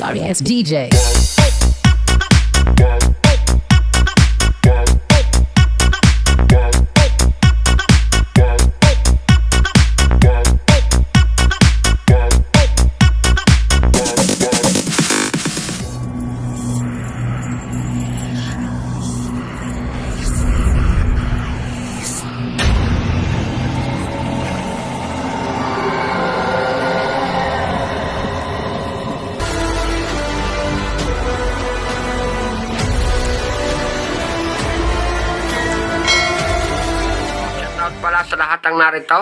Sorry ass DJ. Pala sa lahat ng narito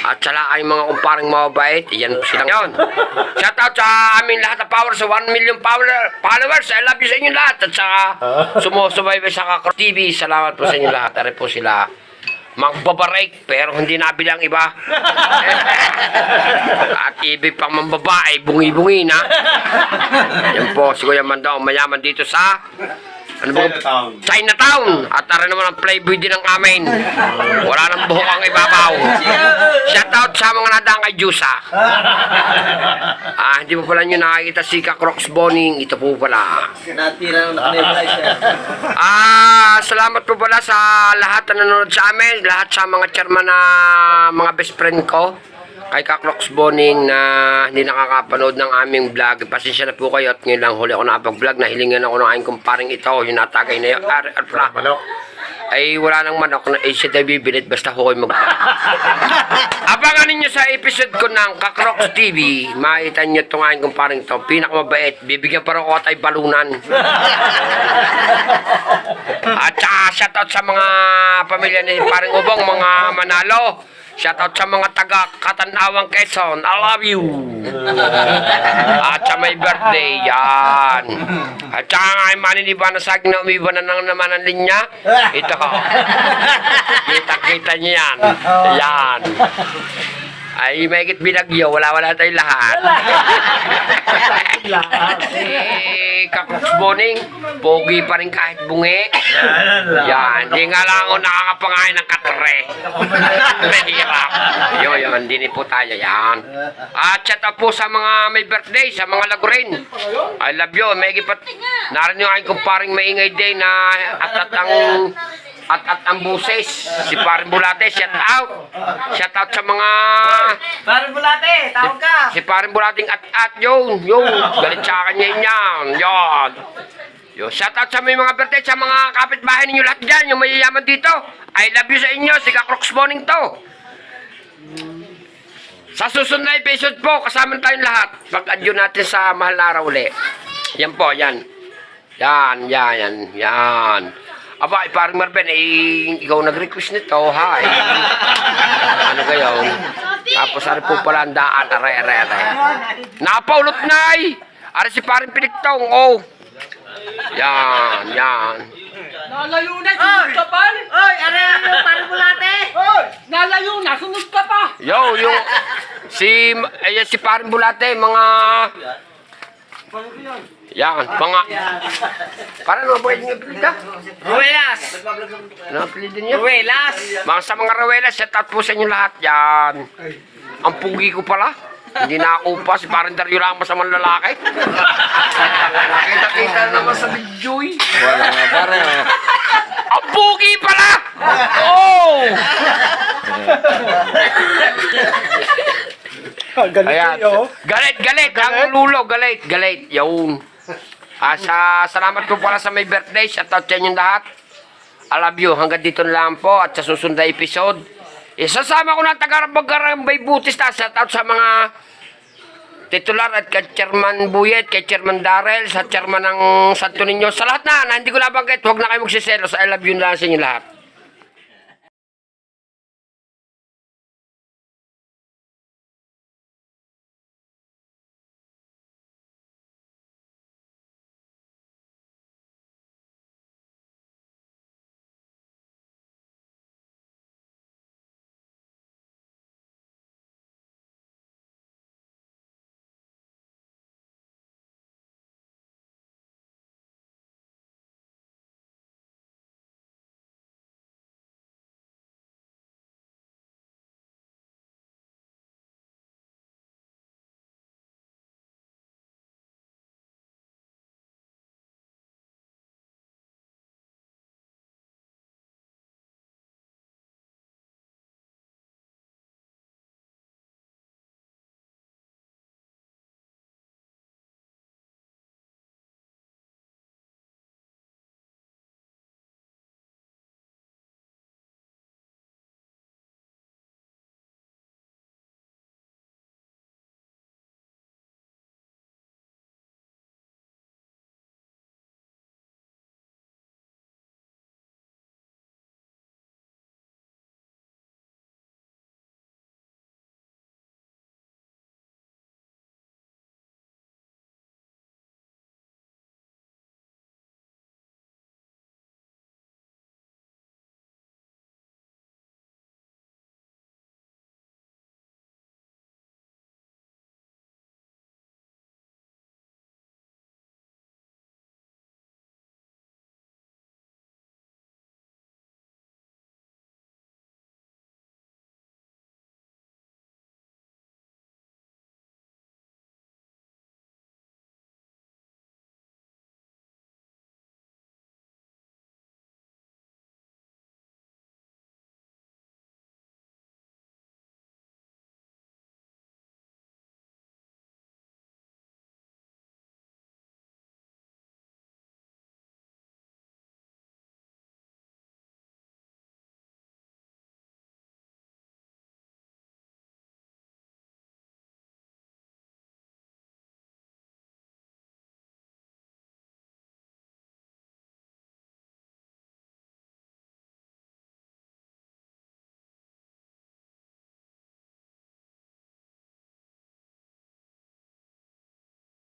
at sala ay mga kumparing mababait, iyan po silang yun. Shout out sa aming lahat ng power sa 1 million followers. I love you sa inyo lahat at saka sumusubaybay sa Kakro TV. Salamat po sa inyo lahat. Ari po sila magbabarake pero hindi nabilang iba. At ibig pang mambabae, bungi-bungi na. Yan po si Kuya Mandong, mayaman dito sa Chinatown. At tara naman ang playboy din ng amin. Wala nang buhok ang ibabaw. Shoutout sa mga nadang kay Jusa. Hindi po pala nyo nakakita si Kakrox Boning. Ito po pala. Natira ng nakanibalize. Salamat po pala sa lahat na nanonood sa amin. Lahat sa mga chairman na mga best friend ko. Kay Kakrox Boning na hindi nakakapanood ng aming vlog. Pasensya na po kayo at ngayon lang huli ako nakapag-vlog. Nahilingan ako ng aking kumparing ito. Yung natagay na yung ay wala nang manok na siya tayo bibilit basta ko kayo mag-vlog. Abangan ninyo sa episode ko ng Kakrox TV. Makita nyo itong aking kumparing ito. Pinakamabait. Bibigyan pa rin ko tayo balunan. At saka shoutout sa mga pamilya ni Paring Ubong, mga Manalo. Shoutout sa mga taga Katanawang Quezon. I love you. At sa may birthday, yan. At saka nga ay maniniba na saging na umiba na naman ang linya. Ito. Kita-kita niyo yan. Yan. Ay, may higit binagyo. Wala tayong lahat. Kakrox Boning, pogi pa rin kahit bungi. Yan, hindi nga lang ako nakakapangain ng katre. Mahirap. Yun, hindi po tayo yan. At shout out po sa mga may birthday, sa mga lagurin. I love you. May higit narin yung aking kumparing maingay day na at ang buses. Si Paring Bulate, shout out. Shout out sa mga Paring Bulate, tawag ka. Si Paring Bulating at yun. Galit sa kanya yan. Yun. Shout out sa may mga birthday, sa mga kapitbahay ninyo lahat dyan, yung mayayaman dito. I love you sa inyo, si Kakrox Boning to. Sa susunod na episode po, kasama tayong lahat. Pag-adyo natin sa mahal na araw ulit. Yan po, yan. Yan. Aba, Paring Marben, ikaw nag-request nito, ha? Ano gayon? Tapos, ari po pala ang daan, are. Napaulot na ay! Ari si Paring Piniktong, oh! Yan. Nalayo na, sunod ka pa! Oy, yung Paring Bulate. Nalayo na, sunod ka pa! Yung si Paring Bulate, mga... Yan, mga... Para ano ba yung apelida? Ruelas. Ano apelida niya? Ruelas. Sa mga Ruelas, shout out po sa inyo lahat. Yan. Ang pugi ko pala. Hindi na ako pa. Si Paring Dario lang masamang lalaki. Nakita-kita naman sa video eh. Wala nga pare. Ang pugi pala! Oh! Ayan. Galit. Ang lulo, galit. Yun. Salamat po pala sa may birthday. Shout out sa inyong lahat. I love you. Hanggang dito na lang po. At sa susunod na episode, isasama ko na taga-Garambay Bautista. Shout out sa mga titular at kay Chairman Buyet, kay Chairman Darrell, sa Chairman ng Santo Niño. Sa lahat na hindi ko nabanggit, huwag na kayo magsiselos. I love you na lang sa inyo lahat.